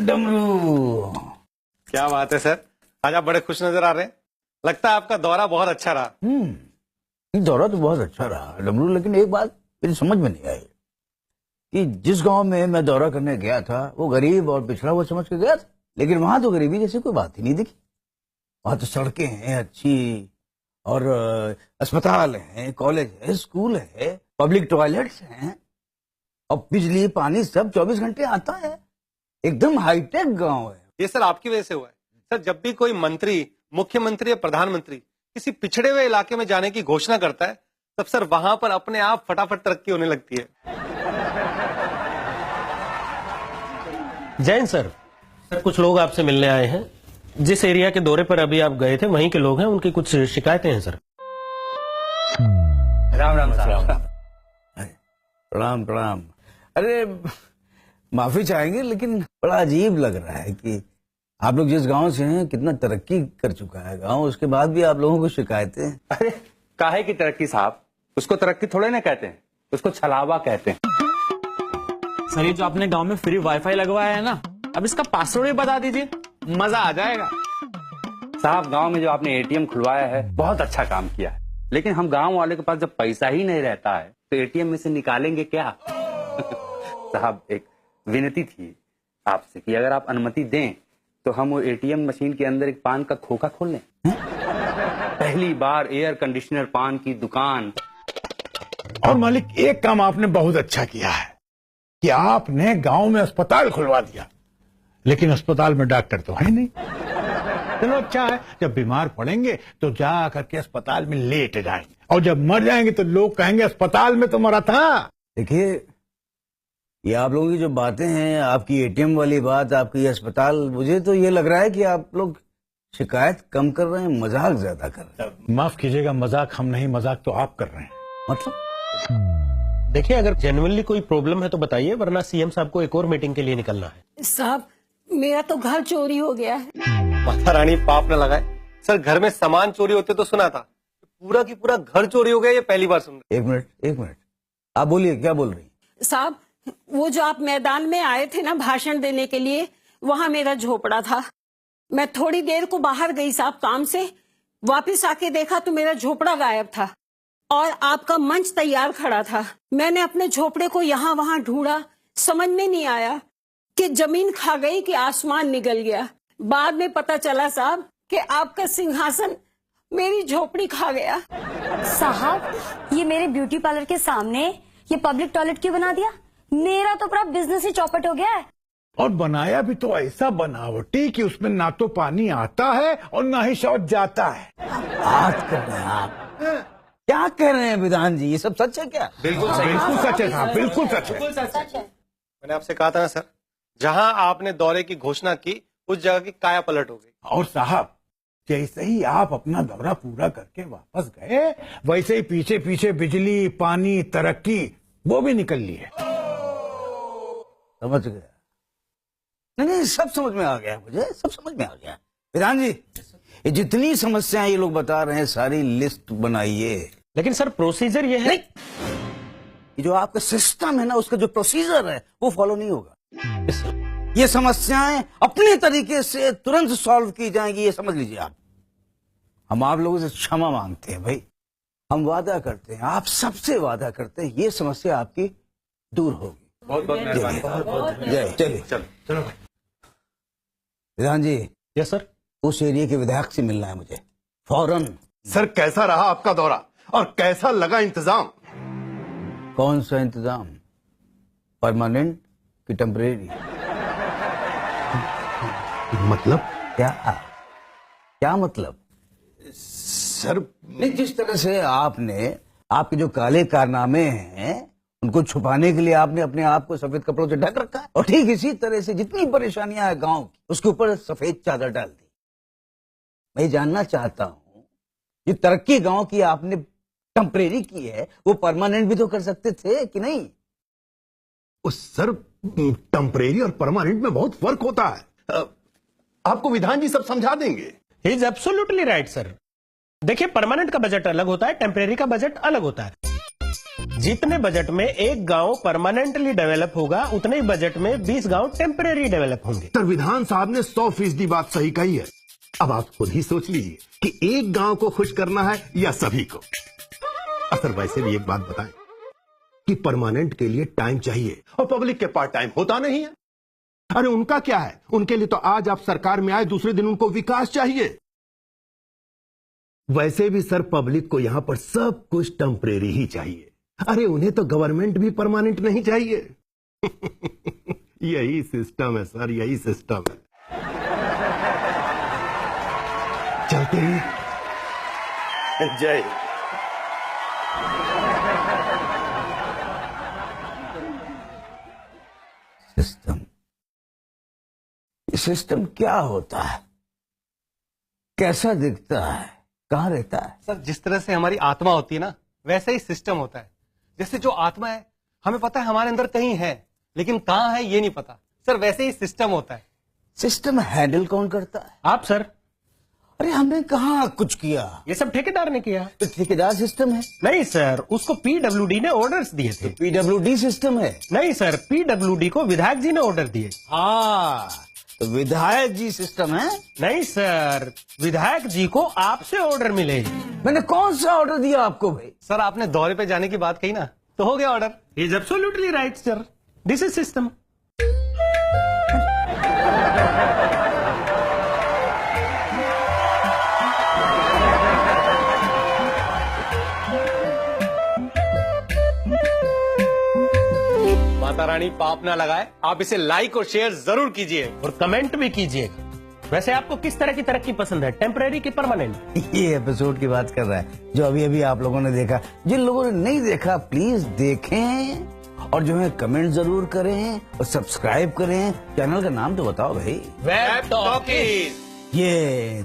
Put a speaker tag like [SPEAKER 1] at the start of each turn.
[SPEAKER 1] डमरू।
[SPEAKER 2] क्या बात है सर, आज आप बड़े खुश नजर आ रहे हैं। लगता है आपका दौरा बहुत अच्छा रहा।
[SPEAKER 1] दौरा तो बहुत अच्छा रहा डमरू, लेकिन एक बात मेरी समझ में नहीं आई कि जिस गांव में मैं दौरा करने गया था वो गरीब और पिछड़ा हुआ समझ के गया था, लेकिन वहां तो गरीबी जैसी कोई बात ही नहीं दिखी। वहां तो सड़कें हैं अच्छी, और अस्पताल हैं, कॉलेज है, स्कूल है, पब्लिक टॉयलेट्स हैं, और बिजली पानी सब 24 घंटे आता है। एकदम हाईटेक गांव है।
[SPEAKER 2] ये सर आपकी वजह से हुआ है। सर जब भी कोई मंत्री, मुख्यमंत्री या प्रधानमंत्री किसी पिछड़े हुए इलाके में जाने की घोषणा करता है, तब सर वहां पर अपने आप फटाफट तरक्की होने लगती है।
[SPEAKER 3] जैन सर, कुछ लोग आपसे मिलने आए हैं। जिस एरिया के दौरे पर अभी आप गए थे वहीं के लोग हैं, उनकी कुछ शिकायतें हैं सर।
[SPEAKER 1] राम राम प्रणाम प्रणाम। अरे माफी चाहेंगे, लेकिन बड़ा अजीब लग रहा है कि आप लोग जिस गांव से हैं कितना तरक्की कर चुका है गांव, उसके बाद भी आप लोगों को शिकायतें।
[SPEAKER 4] अरे काहे की तरक्की साहब, उसको तरक्की थोड़े ना कहते हैं, उसको छलावा कहते हैं।
[SPEAKER 5] सर ये जो आपने गांव में फ्री वाईफाई लगवाया है ना, अब इसका पासवर्ड भी बता दीजिए, मजा आ जाएगा।
[SPEAKER 4] साहब गांव में जो आपने एटीएम खुलवाया है बहुत अच्छा काम किया है, लेकिन हम गांव वाले के पास जब पैसा ही नहीं रहता है तो एटीएम में से निकालेंगे क्या? साहब एक विनती थी आपसे कि अगर आप अनुमति दें तो हम वो एटीएम मशीन के अंदर एक पान का खोखा खोल लें। पहली बार एयर कंडीशनर पान की दुकान।
[SPEAKER 6] और मालिक एक काम आपने बहुत अच्छा किया है कि आपने गांव में अस्पताल खुलवा दिया, लेकिन अस्पताल में डॉक्टर तो है नहीं। चलो अच्छा है, जब बीमार पड़ेंगे तो जा करके अस्पताल में लेट जाएंगे, और जब मर जाएंगे तो लोग कहेंगे अस्पताल में तो मरा था।
[SPEAKER 1] देखिए ये आप लोगों की जो बातें हैं, आपकी एटीएम वाली बात, आपकी अस्पताल, मुझे तो ये लग रहा है कि आप लोग शिकायत कम कर रहे हैं, मजाक ज्यादा कर रहे हैं।
[SPEAKER 6] माफ कीजिएगा, मजाक हम नहीं, मजाक तो आप कर रहे हैं।
[SPEAKER 1] मतलब
[SPEAKER 3] देखिए अगर जेन्युइनली कोई प्रॉब्लम है तो बताइए, वरना सीएम साहब को एक और मीटिंग के लिए निकलना है।
[SPEAKER 7] साहब मेरा तो घर चोरी हो गया है।
[SPEAKER 2] माता रानी पाप न लगाए। सर घर में सामान चोरी होते तो सुना था, पूरा की पूरा घर चोरी हो गया ये पहली बार सुन रहे।
[SPEAKER 1] एक मिनट आप बोलिए, क्या बोल रही?
[SPEAKER 7] साहब वो जो आप मैदान में आए थे ना भाषण देने के लिए, वहां मेरा झोपड़ा था। मैं थोड़ी देर को बाहर गई साहब काम से, वापस आके देखा तो मेरा झोपड़ा गायब था और आपका मंच तैयार खड़ा था। मैंने अपने झोपड़े को यहाँ वहां ढूंढा, समझ में नहीं आया कि जमीन खा गई कि आसमान निगल गया। बाद में पता चला साहब कि आपका सिंहासन मेरी झोपड़ी खा गया।
[SPEAKER 8] साहब ये मेरे ब्यूटी पार्लर के सामने ये पब्लिक टॉयलेट क्यों बना दिया? मेरा तो पूरा बिजनेस ही चौपट हो गया है।
[SPEAKER 6] और बनाया भी तो ऐसा बनावटी कि उसमें ना तो पानी आता है और ना ही शौच जाता है।
[SPEAKER 1] बात कर रहे हैं आप, क्या कह रहे हैं विधान जी? ये सब सच है क्या?
[SPEAKER 2] बिल्कुल सही,
[SPEAKER 6] बिल्कुल सच है साहब, बिल्कुल सच है।
[SPEAKER 2] मैंने आपसे कहा था ना सर, जहां आपने दौरे की घोषणा की उस जगह की काया पलट हो गई।
[SPEAKER 6] और साहब जैसे ही आप अपना दौरा पूरा करके वापस गए, वैसे ही पीछे पीछे बिजली, पानी, तरक्की वो भी निकल ली है।
[SPEAKER 1] समझ गया? नहीं सब समझ में आ गया, मुझे सब समझ में आ गया। विधान जी ये जितनी समस्याएं ये लोग बता रहे हैं सारी लिस्ट बनाइए।
[SPEAKER 3] लेकिन सर प्रोसीजर ये है,
[SPEAKER 1] ये जो आपका सिस्टम है ना, उसका जो प्रोसीजर है वो फॉलो नहीं होगा। ये समस्याएं अपने तरीके से तुरंत सॉल्व की जाएंगी, ये समझ लीजिए आप। हम आप लोगों से क्षमा मांगते हैं भाई, हम वादा करते हैं, आप सबसे वादा करते हैं, ये समस्या आपकी दूर होगी।
[SPEAKER 4] बहुत बहुत मेहरबानी।
[SPEAKER 1] जय चलिए
[SPEAKER 4] चलो भाई।
[SPEAKER 1] विधान जी
[SPEAKER 3] यस सर,
[SPEAKER 1] उस एरिया के विधायक से मिलना है मुझे फौरन।
[SPEAKER 9] सर कैसा रहा आपका दौरा और कैसा लगा इंतजाम?
[SPEAKER 1] कौन सा इंतजाम? परमानेंट कि टेम्परेरी?
[SPEAKER 9] मतलब
[SPEAKER 1] क्या मतलब?
[SPEAKER 9] सर
[SPEAKER 1] नहीं, जिस तरह से आपने आपके जो काले कारनामे हैं उनको छुपाने के लिए आपने अपने आप को सफेद कपड़ों से ढक रखा है, और ठीक इसी तरह से जितनी परेशानियां हैं गांव की उसके ऊपर सफेद चादर डाल दी। मैं जानना चाहता हूं ये तरक्की गांव की आपने टेम्परेरी की है, वो परमानेंट भी तो कर सकते थे कि नहीं?
[SPEAKER 9] सर टेम्परेरी और परमानेंट में बहुत फर्क होता है। आपको विधान जी सब समझा देंगे।
[SPEAKER 3] He is absolutely right sir. देखिए परमानेंट का बजट अलग होता है, टेम्परेरी का बजट अलग होता है। जितने बजट में एक गांव परमानेंटली डेवलप होगा उतने ही बजट में 20 गांव टेम्परेरी डेवलप होंगे।
[SPEAKER 9] सर, विधान साहब ने 100% बात सही कही है। अब आप खुद ही सोच लीजिए कि एक गांव को खुश करना है या सभी को। सर, वैसे भी एक बात बताएं कि परमानेंट के लिए टाइम चाहिए और पब्लिक के पास टाइम होता नहीं है। अरे उनका क्या है, उनके लिए तो आज आप सरकार में आए दूसरे दिन उनको विकास चाहिए। वैसे भी सर, पब्लिक को यहां पर सब कुछ टेम्परेरी ही चाहिए। अरे उन्हें तो गवर्नमेंट भी परमानेंट नहीं चाहिए। यही सिस्टम है सर, यही सिस्टम है। चलते हैं। जय हिंद।
[SPEAKER 1] सिस्टम, सिस्टम क्या होता है, कैसा दिखता है, कहाँ रहता है?
[SPEAKER 2] सर, जिस तरह से हमारी आत्मा होती है ना, वैसे ही सिस्टम होता है। जैसे जो आत्मा है हमें पता है हमारे अंदर कहीं है, लेकिन कहाँ है ये नहीं पता। सर, वैसे ही सिस्टम होता है।
[SPEAKER 1] सिस्टम हैंडल कौन करता है?
[SPEAKER 3] आप सर।
[SPEAKER 1] अरे हमने कहाँ कुछ किया,
[SPEAKER 3] ये सब ठेकेदार ने किया।
[SPEAKER 1] तो ठेकेदार सिस्टम है?
[SPEAKER 3] नहीं सर, उसको पीडब्ल्यूडी ने ऑर्डर्स दिए थे।
[SPEAKER 1] पीडब्ल्यूडी सिस्टम है?
[SPEAKER 3] नहीं सर, पीडब्ल्यूडी को विधायक जी ने ऑर्डर दिए।
[SPEAKER 1] हाँ, तो विधायक जी सिस्टम है?
[SPEAKER 3] नहीं सर, विधायक जी को आपसे ऑर्डर मिले।
[SPEAKER 1] मैंने कौन सा ऑर्डर दिया आपको भाई?
[SPEAKER 2] सर, आपने दौरे पे जाने की बात कही ना, तो हो गया order.
[SPEAKER 3] Is absolutely right sir, this is system.
[SPEAKER 2] Mata Rani पाप ना लगाए, आप इसे लाइक और शेयर जरूर कीजिए
[SPEAKER 3] और कमेंट भी कीजिएगा। वैसे आपको किस तरह की तरक्की पसंद है, टेम्परेरी की परमानेंट?
[SPEAKER 1] ये एपिसोड की बात कर रहा है जो अभी अभी आप लोगों ने देखा। जिन लोगों ने नहीं देखा प्लीज देखें और जो है कमेंट जरूर करें और सब्सक्राइब करें। चैनल का नाम तो बताओ भाई।
[SPEAKER 2] Web talkies.
[SPEAKER 1] ये